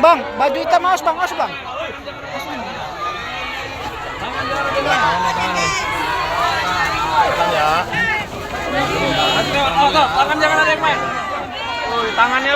Bang, baju hitam awas bang, awas bang. Tangan jangan ada yang main. Tangannya,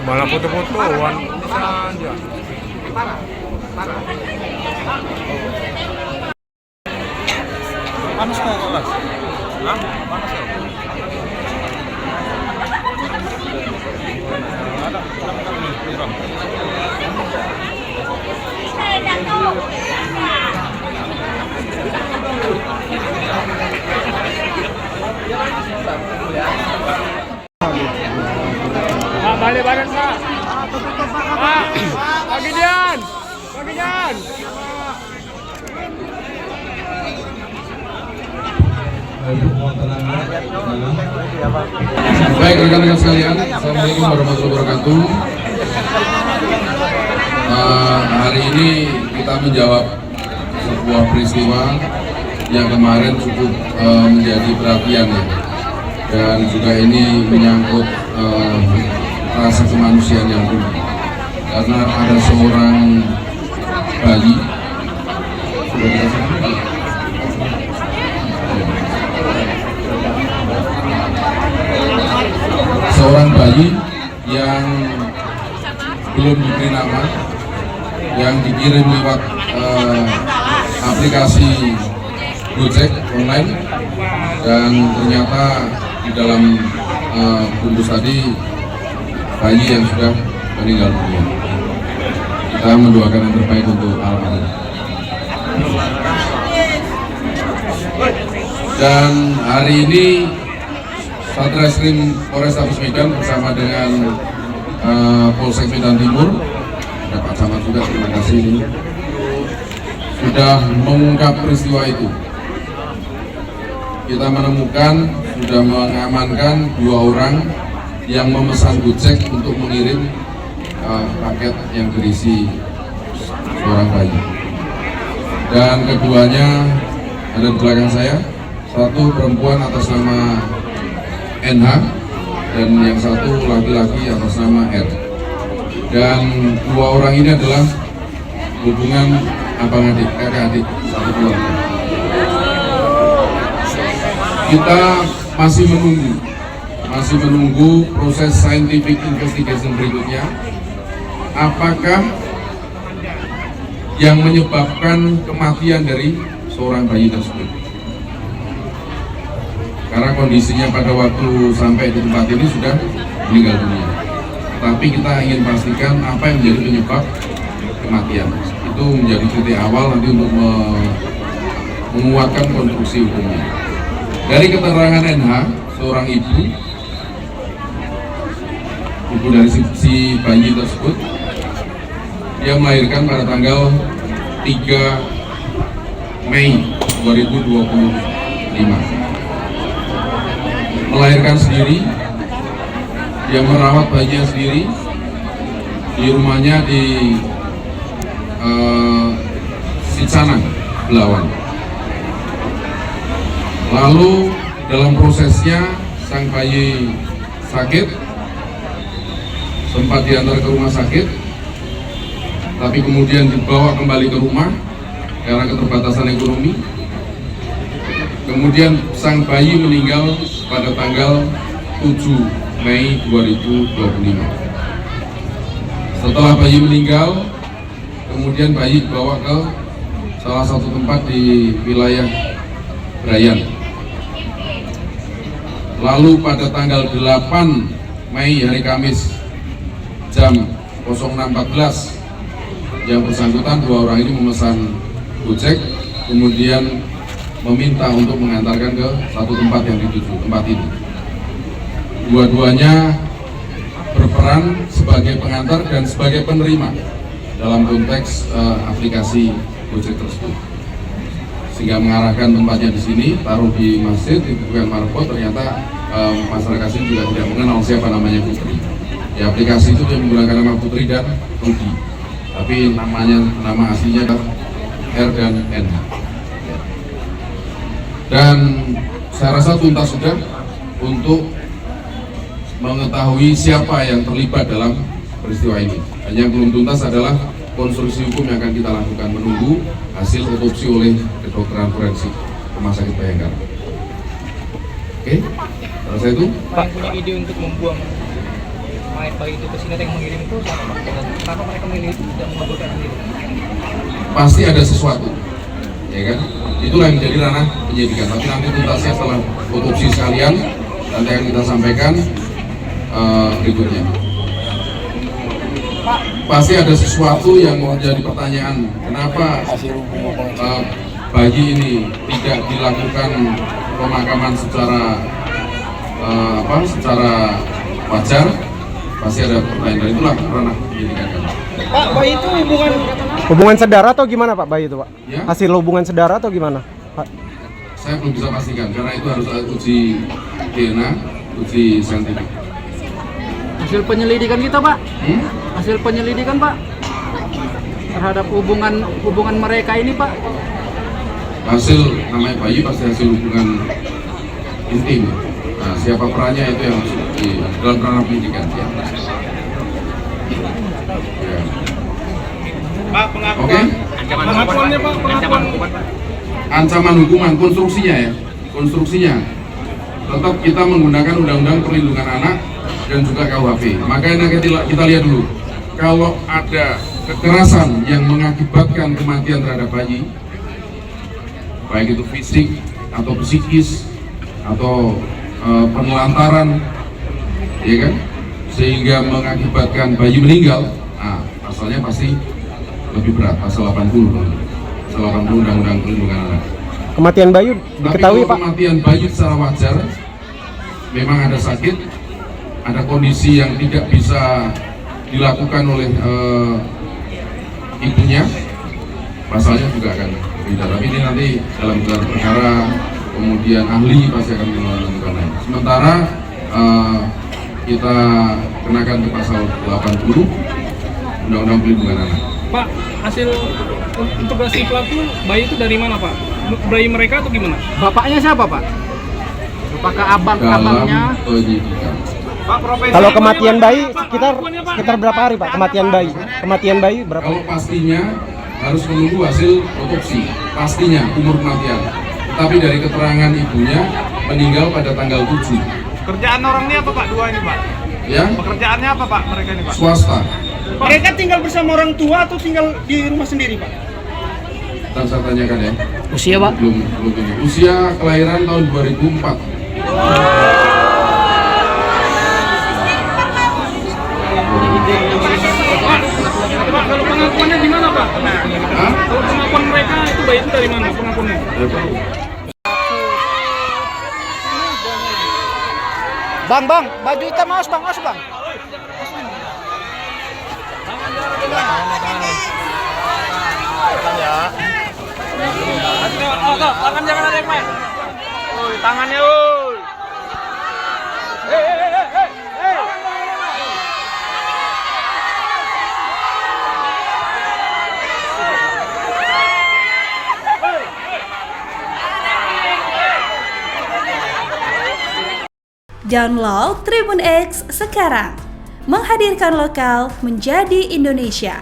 malah foto-fotoan saja. Panas kok kelas? Hah? Panas kok? balik badan Pak. Pagi Dian. Baik rekan-rekan sekalian, Assalamualaikum warahmatullahi wabarakatuh. Hari ini kita menjawab sebuah peristiwa yang kemarin cukup menjadi perhatian ya. Dan juga ini menyangkut rasa kemanusiaan yang tinggi karena ada seorang bayi yang belum diberi nama, yang dikirim lewat aplikasi Gojek online, dan ternyata di dalam bungkus tadi bayi yang sudah meninggal dunia. Kita mendoakan yang terbaik untuk almarhum. Dan hari ini Satreskrim Polrestabes Medan bersama dengan Polsek Medan Timur, ada Pak Camat juga, terima kasih ini, sudah mengungkap peristiwa itu. Kita menemukan, sudah mengamankan 2 orang yang memesan Gojek untuk mengirim paket yang berisi seorang bayi. Dan keduanya ada di belakang saya, satu perempuan atas nama NH dan yang satu laki-laki atas nama R. Dan 2 orang ini adalah hubungan abang adik, kakak adik, satu keluarga. Kita masih menunggu proses scientific investigation berikutnya. Apakah yang menyebabkan kematian dari seorang bayi tersebut? Karena kondisinya pada waktu sampai di tempat ini sudah meninggal dunia. Tapi kita ingin pastikan apa yang menjadi penyebab kematian. Itu menjadi titik awal nanti untuk menguatkan konstruksi hukumnya. Dari keterangan NH, seorang ibu dari si bayi tersebut, dia melahirkan pada tanggal 3 Mei 2025. Melahirkan sendiri, dia merawat bayinya sendiri di rumahnya di Sicanang, Belawan. Lalu dalam prosesnya sang bayi sakit, sempat diantar ke rumah sakit, tapi kemudian dibawa kembali ke rumah karena keterbatasan ekonomi. Kemudian sang bayi meninggal pada tanggal 7 Mei 2025. Setelah bayi meninggal, kemudian bayi dibawa ke salah satu tempat di wilayah Brian. Lalu pada tanggal 8 Mei hari Kamis jam 06.14 yang bersangkutan dua orang ini memesan Gojek, kemudian meminta untuk mengantarkan ke satu tempat yang dituju, tempat ini. Dua-duanya berperan sebagai pengantar dan sebagai penerima dalam konteks aplikasi Gojek tersebut, sehingga mengarahkan tempatnya di sini, taruh di masjid, dibukukan markot. Ternyata masyarakat sini juga tidak mengenal siapa namanya Putri. Di aplikasi itu dia menggunakan nama Putri dan Rudi, tapi nama aslinya adalah R dan N. Dan saya rasa tuntas sudah untuk mengetahui siapa yang terlibat dalam peristiwa ini. Hanya yang belum tuntas adalah konstruksi hukum yang akan kita lakukan, menunggu hasil otopsi oleh kedokteran forensik Rumah Sakit Bayangkara. Oke, terus itu Pak yang punya ide untuk membuang mayat bayi itu ke sini, yang mengirim itu siapa? Kenapa mereka memilih itu tidak mengaburkan sendiri? pasti ada sesuatu, ya kan? Itulah yang menjadi ranah penyidikan. Tapi nanti tuntasnya setelah otopsi sekalian, nanti akan kita sampaikan berikutnya. Pasti ada sesuatu yang menjadi pertanyaan, kenapa bayi ini tidak dilakukan pemakaman secara secara wajar. Pasti ada pertanyaan, dan itulah ranah penyidikan. Pak, bayi itu Hubungan saudara atau gimana Pak bayi itu Pak? Ya? Hasil hubungan saudara atau gimana Pak? Saya belum bisa pastikan, karena itu harus uji DNA, uji saintifik. Hasil penyelidikan kita Pak, hasil penyelidikan Pak terhadap hubungan mereka ini Pak. Hasil namanya bayi pasti hasil hubungan intim. Nah, siapa perannya itu yang harus di dalam ranah penyidikan. Ya. Ya. Pak, Oke? pengakuannya Pak, pengakuan. Ancaman hukuman, konstruksinya ya, konstruksinya tetap kita menggunakan Undang-Undang Perlindungan Anak dan juga KUHP. Makanya kita lihat dulu, kalau ada kekerasan yang mengakibatkan kematian terhadap bayi, baik itu fisik atau psikis atau penelantaran, ya kan, sehingga mengakibatkan bayi meninggal, nah pasalnya pasti lebih berat, pasal 80 Undang-Undang Perlindungan Anak. Kematian bayi diketahui Tapi Pak? kematian bayi secara wajar, memang ada sakit, ada kondisi yang tidak bisa dilakukan oleh ibunya, pasalnya juga akan berbeda. Tapi ini nanti dalam gelar perkara, kemudian ahli pasti akan menentukan. Sementara kita kenakan ke pasal 80 Undang-Undang Perlindungan Anak. Pak, hasil integrasi pelaku bayi itu dari mana Pak? Bayi mereka atau gimana? Bapaknya siapa Pak? Apakah abangnya? Dalam penyidikan. Pak, profesi Kalau kematian bayi Pak, sekitar pengakuannya, Pak. berapa hari Pak? Kematian bayi berapa? Kalau pastinya harus menunggu hasil otopsi, pastinya umur kematian. Tapi dari keterangan ibunya meninggal pada tanggal 7. Kerjaan orang ini apa Pak? Dua ini Pak. Ya, Pekerjaannya apa Pak mereka ini Pak? swasta. mereka tinggal bersama orang tua atau tinggal di rumah sendiri Pak? Dan saya tanyakan ya. Usia Pak? Belum ini. Usia kelahiran tahun 2004. Pak, kalau pengakuannya gimana Pak? Hah? Kalau pengakuan mereka itu bayi itu dari mana pengakuannya? Bang, baju hitam awas Bang. Tangan jangan ada yang main. Tangannya woi. Download Tribun X sekarang, menghadirkan lokal menjadi Indonesia.